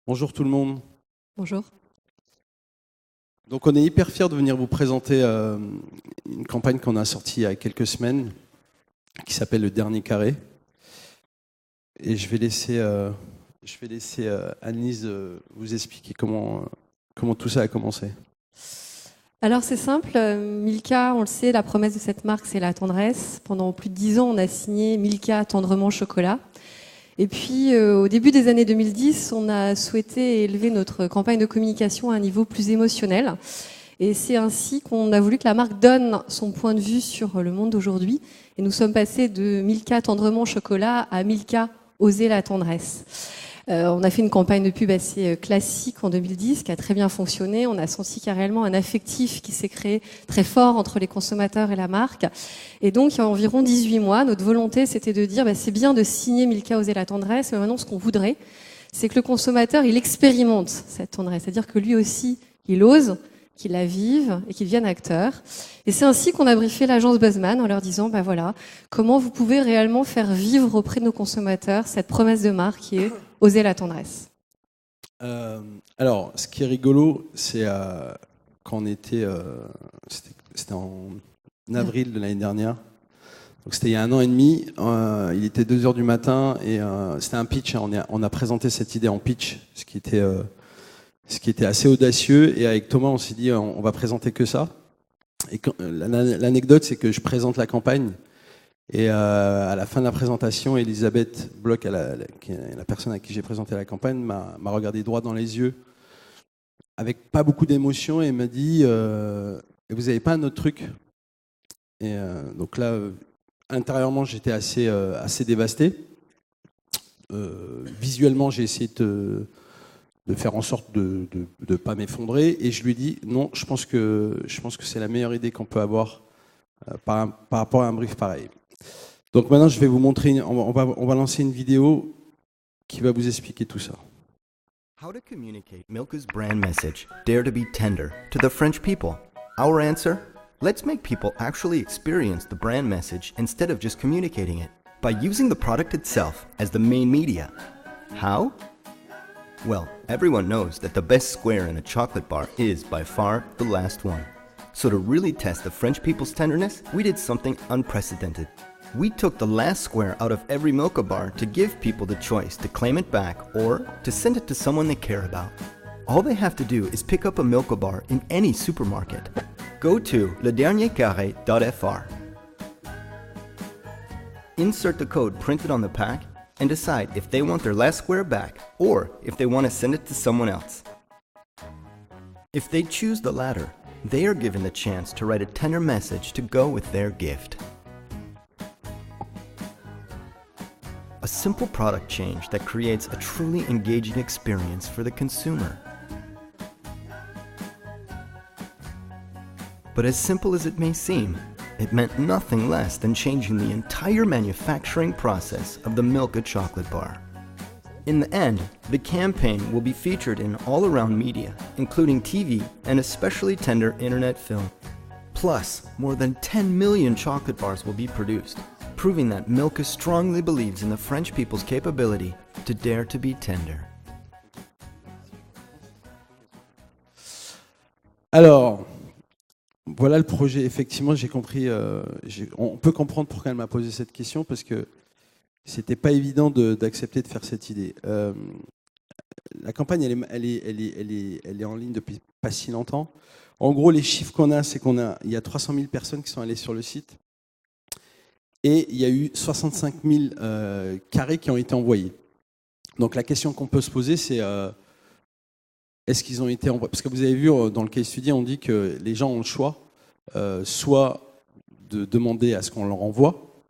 Bonjour tout le monde. Bonjour. Donc on est hyper fiers de venir vous présenter une campagne qu'on a sortie il y a quelques semaines qui s'appelle Le Dernier Carré. Et je vais laisser Annelise vous expliquer comment tout ça a commencé. Alors c'est simple, Milka, on le sait, la promesse de cette marque, c'est la tendresse. Pendant plus de 10 ans, on a signé Milka tendrement chocolat. Et puis au début des années 2010, on a souhaité élever notre campagne de communication à un niveau plus émotionnel. Et c'est ainsi qu'on a voulu que la marque donne son point de vue sur le monde d'aujourd'hui. Et nous sommes passés de Milka tendrement chocolat à Milka oser la tendresse. On a fait une campagne de pub assez classique en 2010 qui a très bien fonctionné. On a senti qu'il y a réellement un affectif qui s'est créé très fort entre les consommateurs et la marque. Et donc, il y a environ 18 mois, notre volonté, c'était de dire c'est bien de signer Milka oser la tendresse, mais maintenant, ce qu'on voudrait, c'est que le consommateur, il expérimente cette tendresse. C'est-à-dire que lui aussi, il ose, qu'il la vive et qu'il devienne acteur. Et c'est ainsi qu'on a briefé l'agence Buzzman en leur disant, voilà, comment vous pouvez réellement faire vivre auprès de nos consommateurs cette promesse de marque qui est oser la tendresse. Alors, ce qui est rigolo, c'est quand on était, c'était en avril de l'année dernière. Donc c'était il y a 1 an et demi. Il était 2h du matin et c'était un pitch. On a présenté cette idée en pitch, ce qui était assez audacieux. Et avec Thomas, on s'est dit, on va présenter que ça. Et l'anecdote, c'est que je présente la campagne. Et à la fin de la présentation, Elisabeth Bloch, qui est la personne à qui j'ai présenté la campagne, m'a regardé droit dans les yeux, avec pas beaucoup d'émotion, et m'a dit vous n'avez pas un autre truc? Et donc là, intérieurement, j'étais assez dévasté. Visuellement, j'ai essayé de faire en sorte de ne pas m'effondrer, et je lui ai dit non, je pense que c'est la meilleure idée qu'on peut avoir par rapport à un brief pareil. Donc maintenant, je vais vous montrer, on va lancer une vidéo qui va vous expliquer tout ça. How to communicate Milka's brand message, Dare to be Tender, to the French people? Our answer? Let's make people actually experience the brand message instead of just communicating it, by using the product itself as the main media. How? Well, everyone knows that the best square in a chocolate bar is by far the last one. So to really test the French people's tenderness, we did something unprecedented. We took the last square out of every Milka bar to give people the choice to claim it back or to send it to someone they care about. All they have to do is pick up a Milka bar in any supermarket. Go to lederniercarré.fr. Insert the code printed on the pack and decide if they want their last square back or if they want to send it to someone else. If they choose the latter, they are given the chance to write a tender message to go with their gift. A simple product change that creates a truly engaging experience for the consumer. But as simple as it may seem, it meant nothing less than changing the entire manufacturing process of the Milka chocolate bar. In the end, the campaign will be featured in all-around media, including TV and especially tender internet film. Plus, more than 10 million chocolate bars will be produced, proving that Milka strongly believes in the French people's capability to dare to be tender. Alors, voilà le projet. Effectivement, j'ai compris. On peut comprendre pourquoi elle m'a posé cette question, parce que c'était pas évident d'accepter de faire cette idée. La campagne, elle est en ligne depuis pas si longtemps. En gros, les chiffres qu'on a, c'est il y a 300 000 personnes qui sont allées sur le site. Et il y a eu 65 000 carrés qui ont été envoyés. Donc la question qu'on peut se poser, c'est est-ce qu'ils ont été envoyés? Parce que vous avez vu, dans le case study, on dit que les gens ont le choix, soit de demander à ce qu'on leur envoie,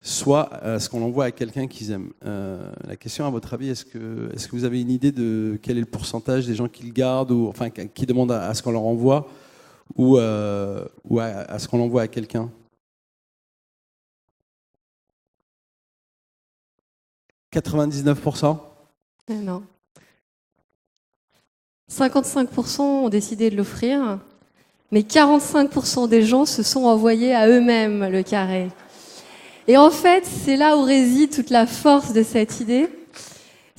soit à ce qu'on l'envoie à quelqu'un qu'ils aiment. La question, à votre avis, est-ce que vous avez une idée de quel est le pourcentage des gens qui le gardent, ou enfin qui demandent à ce qu'on leur envoie, ou à ce qu'on l'envoie à quelqu'un? 99%? Non. 55% ont décidé de l'offrir, mais 45% des gens se sont envoyés à eux-mêmes le carré. Et en fait, c'est là où réside toute la force de cette idée.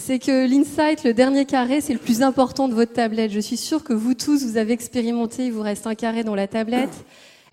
c'est que l'insight, le dernier carré, c'est le plus important de votre tablette. Je suis sûre que vous tous, vous avez expérimenté, il vous reste un carré dans la tablette.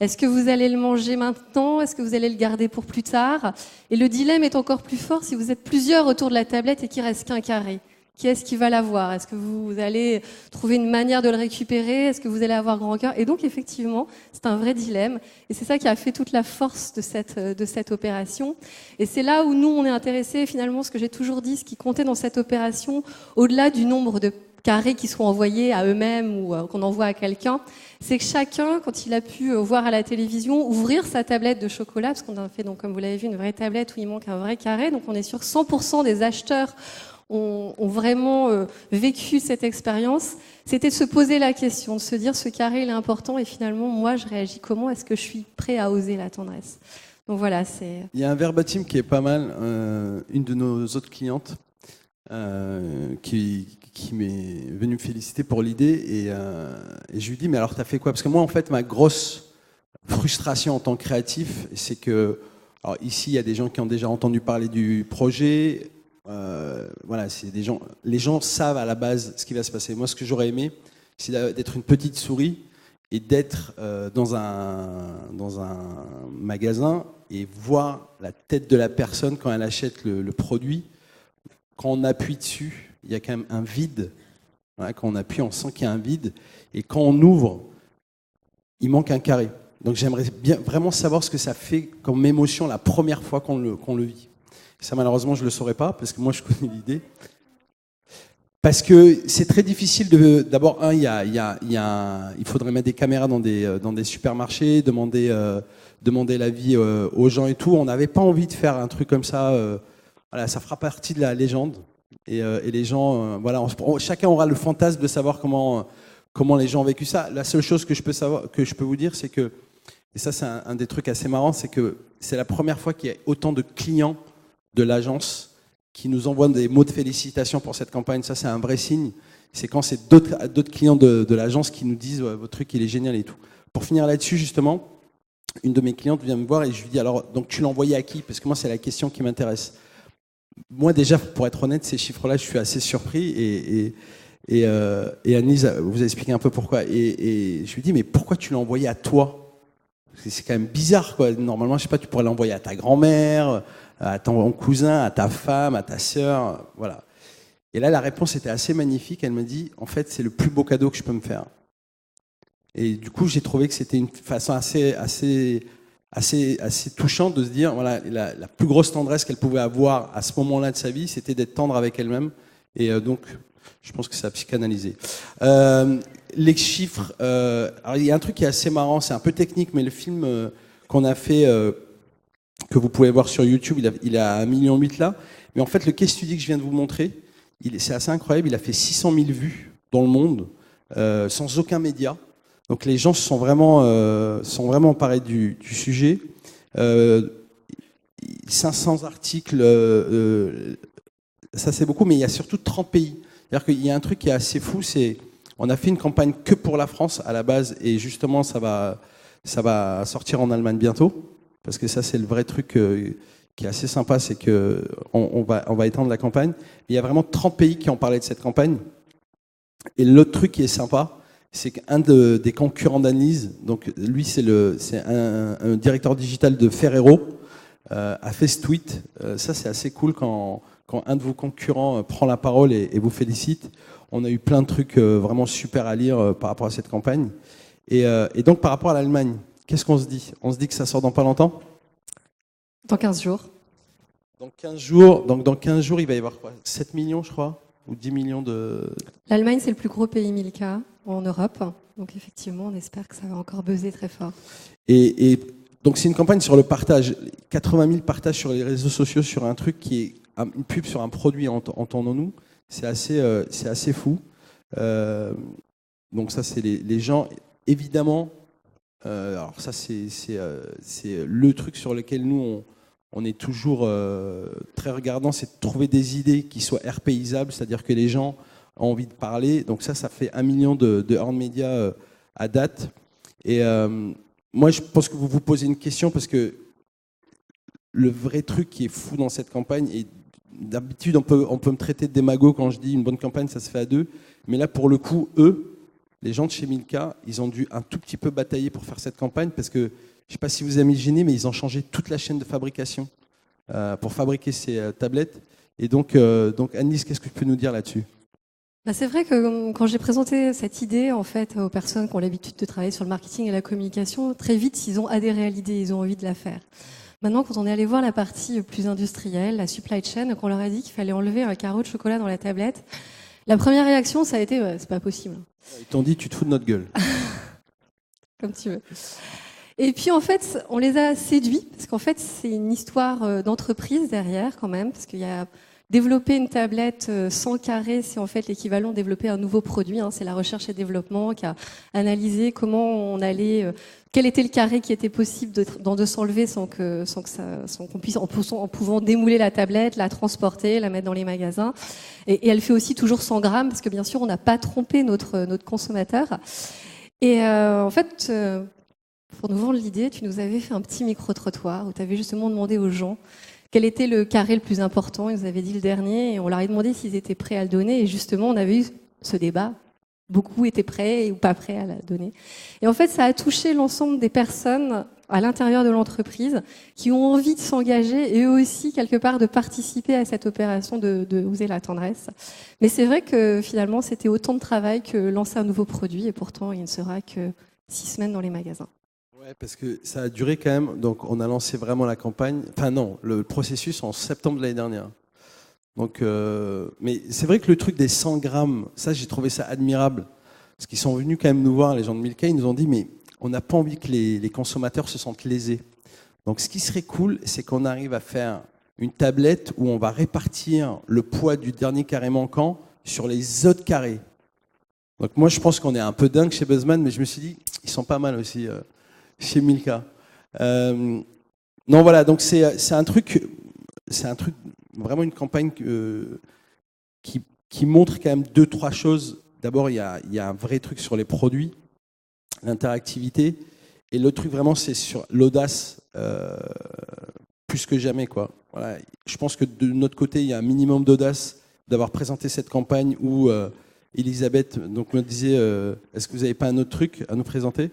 Est-ce que vous allez le manger maintenant? Est-ce que vous allez le garder pour plus tard? Et le dilemme est encore plus fort si vous êtes plusieurs autour de la tablette et qu'il reste qu'un carré. Qui est-ce qui va l'avoir? Est-ce que vous allez trouver une manière de le récupérer? Est-ce que vous allez avoir grand cœur? Et donc, effectivement, c'est un vrai dilemme. Et c'est ça qui a fait toute la force de cette opération. Et c'est là où nous, on est intéressés, finalement, ce que j'ai toujours dit, ce qui comptait dans cette opération, au-delà du nombre de carrés qui sont envoyés à eux-mêmes ou qu'on envoie à quelqu'un, c'est que chacun, quand il a pu voir à la télévision, ouvrir sa tablette de chocolat, parce qu'on a fait, donc, comme vous l'avez vu, une vraie tablette où il manque un vrai carré. Donc, on est sur 100% des acheteurs ont vraiment vécu cette expérience, c'était de se poser la question, de se dire ce carré il est important et finalement moi je réagis comment, est-ce que je suis prêt à oser la tendresse? Donc voilà, c'est... Il y a un verbatim qui est pas mal, une de nos autres clientes qui m'est venue me féliciter pour l'idée et je lui dis mais alors t'as fait quoi? Parce que moi en fait ma grosse frustration en tant que créatif c'est que, alors ici il y a des gens qui ont déjà entendu parler du projet. Voilà, c'est des gens, les gens savent à la base ce qui va se passer. Moi, ce que j'aurais aimé, c'est d'être une petite souris et d'être dans un magasin et voir la tête de la personne quand elle achète le produit. Quand on appuie dessus, il y a quand même un vide. Voilà, quand on appuie, on sent qu'il y a un vide. Et quand on ouvre, il manque un carré. Donc j'aimerais bien vraiment savoir ce que ça fait comme émotion la première fois qu'on le vit. Ça, malheureusement, je ne le saurais pas, parce que moi, je connais l'idée. Parce que c'est très difficile de... D'abord, il faudrait mettre des caméras dans des supermarchés, demander l'avis aux gens et tout. On n'avait pas envie de faire un truc comme ça. Voilà, ça fera partie de la légende. Et les gens... voilà, chacun aura le fantasme de savoir comment les gens ont vécu ça. La seule chose que je peux vous dire, c'est que... Et ça, c'est un des trucs assez marrants, c'est que c'est la première fois qu'il y a autant de clients de l'agence qui nous envoient des mots de félicitations pour cette campagne. Ça, c'est un vrai signe. C'est quand c'est d'autres clients de l'agence qui nous disent ouais, votre truc, il est génial et tout. Pour finir là-dessus, justement, une de mes clientes vient me voir et je lui dis alors, donc tu l'as envoyé à qui? Parce que moi, c'est la question qui m'intéresse. Moi, déjà, pour être honnête, ces chiffres-là, je suis assez surpris et Annelise vous a expliqué un peu pourquoi. Et je lui dis mais pourquoi tu l'as envoyé à toi? Parce que c'est quand même bizarre, quoi. Normalement, je sais pas, tu pourrais l'envoyer à ta grand-mère, à ton cousin, à ta femme, à ta sœur, voilà. Et là, la réponse était assez magnifique. Elle me dit, en fait, c'est le plus beau cadeau que je peux me faire. Et du coup, j'ai trouvé que c'était une façon assez touchante de se dire, voilà, la plus grosse tendresse qu'elle pouvait avoir à ce moment-là de sa vie, c'était d'être tendre avec elle-même. Et donc, je pense que ça a psychanalysé. Les chiffres, alors il y a un truc qui est assez marrant, c'est un peu technique, mais le film qu'on a fait... que vous pouvez voir sur YouTube, il a 1,8 million là. Mais en fait, le case study que je viens de vous montrer, c'est assez incroyable. Il a fait 600 000 vues dans le monde, sans aucun média. Donc les gens sont vraiment emparés du sujet. 500 articles, ça c'est beaucoup, mais il y a surtout 30 pays. C'est-à-dire qu'il y a un truc qui est assez fou, c'est on a fait une campagne que pour la France à la base, et justement ça va sortir en Allemagne bientôt. Parce que ça, c'est le vrai truc qui est assez sympa, c'est qu'on va étendre la campagne. Il y a vraiment 30 pays qui ont parlé de cette campagne. Et l'autre truc qui est sympa, c'est qu'un des concurrents d'Annelise, donc lui, c'est un directeur digital de Ferrero, a fait ce tweet. Ça, c'est assez cool quand un de vos concurrents prend la parole et vous félicite. On a eu plein de trucs vraiment super à lire par rapport à cette campagne. Et donc, par rapport à l'Allemagne, qu'est-ce qu'on se dit? On se dit que ça sort dans pas longtemps? Dans 15 jours. Dans 15 jours, donc dans 15 jours, il va y avoir quoi? 7 millions, je crois? Ou 10 millions de... L'Allemagne, c'est le plus gros pays Milka en Europe. Donc effectivement, on espère que ça va encore buzzer très fort. Et donc c'est une campagne sur le partage. 80 000 partages sur les réseaux sociaux sur un truc qui est une pub sur un produit, entendons-nous. C'est assez fou. Donc ça, c'est les gens, évidemment... alors ça c'est le truc sur lequel nous on est toujours très regardant, c'est de trouver des idées qui soient RPisables, c'est-à-dire que les gens ont envie de parler. Donc ça fait 1 million de earned media à date. Et moi je pense que vous vous posez une question parce que le vrai truc qui est fou dans cette campagne, et d'habitude, on peut me traiter de démago quand je dis une bonne campagne, ça se fait à deux. Mais là, pour le coup, eux, les gens de chez Milka, ils ont dû un tout petit peu batailler pour faire cette campagne parce que, je ne sais pas si vous imaginez, mais ils ont changé toute la chaîne de fabrication pour fabriquer ces tablettes. Et donc Annelise, qu'est-ce que tu peux nous dire là-dessus ? C'est vrai que quand j'ai présenté cette idée en fait aux personnes qui ont l'habitude de travailler sur le marketing et la communication, très vite ils ont adhéré à l'idée, ils ont envie de la faire. Maintenant, quand on est allé voir la partie plus industrielle, la supply chain, qu'on leur a dit qu'il fallait enlever un carreau de chocolat dans la tablette, la première réaction ça a été c'est pas possible. Ils t'ont dit tu te fous de notre gueule. Comme tu veux. Et puis en fait, on les a séduits parce qu'en fait c'est une histoire d'entreprise derrière quand même, parce qu'il y a développer une tablette 100 carrés, c'est en fait l'équivalent de développer un nouveau produit. C'est la recherche et développement qui a analysé comment on allait, quel était le carré qui était possible de s'enlever sans qu'on puisse, en pouvant démouler la tablette, la transporter, la mettre dans les magasins. Et elle fait aussi toujours 100 grammes parce que bien sûr on n'a pas trompé notre consommateur. Et en fait, pour nous vendre l'idée, tu nous avais fait un petit micro-trottoir où tu avais justement demandé aux gens quel était le carré le plus important. Ils nous avaient dit le dernier et on leur a demandé s'ils étaient prêts à le donner. Et justement, on avait eu ce débat. Beaucoup étaient prêts ou pas prêts à la donner. Et en fait, ça a touché l'ensemble des personnes à l'intérieur de l'entreprise qui ont envie de s'engager et eux aussi, quelque part, de participer à cette opération de Oser la tendresse. Mais c'est vrai que finalement, c'était autant de travail que lancer un nouveau produit et pourtant, il ne sera que 6 semaines dans les magasins. Ouais, parce que ça a duré quand même. Donc, on a lancé vraiment la campagne. Enfin, non, le processus en septembre de l'année dernière. Donc, mais c'est vrai que le truc des 100 grammes, ça, j'ai trouvé ça admirable. Parce qu'ils sont venus quand même nous voir, les gens de Milka, ils nous ont dit, mais on n'a pas envie que les consommateurs se sentent lésés. Donc, ce qui serait cool, c'est qu'on arrive à faire une tablette où on va répartir le poids du dernier carré manquant sur les autres carrés. Donc, moi, je pense qu'on est un peu dingue chez Buzzman, mais je me suis dit, ils sont pas mal aussi. Chez Milka. Non, voilà, donc c'est un truc, vraiment une campagne qui montre quand même 2-3 choses. D'abord, il y a un vrai truc sur les produits, l'interactivité, et l'autre truc vraiment, c'est sur l'audace, plus que jamais, quoi. Voilà, je pense que de notre côté, il y a un minimum d'audace d'avoir présenté cette campagne où Elisabeth donc, me disait est-ce que vous n'avez pas un autre truc à nous présenter ?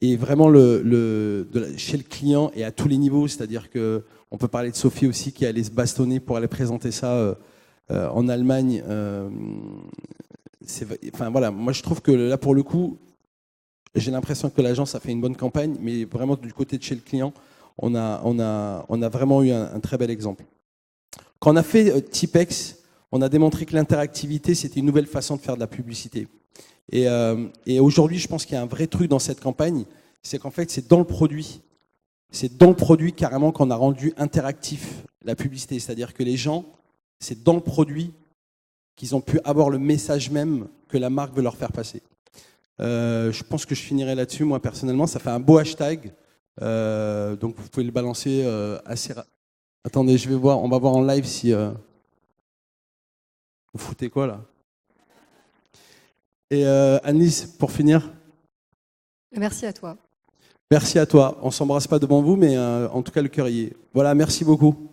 Et vraiment chez le client et à tous les niveaux, c'est-à-dire qu'on peut parler de Sophie aussi qui allait se bastonner pour aller présenter ça en Allemagne. Enfin voilà, moi je trouve que là pour le coup, j'ai l'impression que l'agence a fait une bonne campagne, mais vraiment du côté de chez le client, on a vraiment eu un très bel exemple. Quand on a fait Tipex, on a démontré que l'interactivité c'était une nouvelle façon de faire de la publicité. Et aujourd'hui, je pense qu'il y a un vrai truc dans cette campagne, c'est qu'en fait, c'est dans le produit. C'est dans le produit carrément qu'on a rendu interactif la publicité. C'est-à-dire que les gens, c'est dans le produit qu'ils ont pu avoir le message même que la marque veut leur faire passer. Je pense que je finirai là-dessus, moi personnellement. Ça fait un beau hashtag, donc vous pouvez le balancer assez rapidement. Attendez, je vais voir, on va voir en live si... Vous foutez quoi là ? Et Annelise, pour finir. Merci à toi. Merci à toi. On ne s'embrasse pas devant vous, mais en tout cas, le cœur y est. Voilà, merci beaucoup.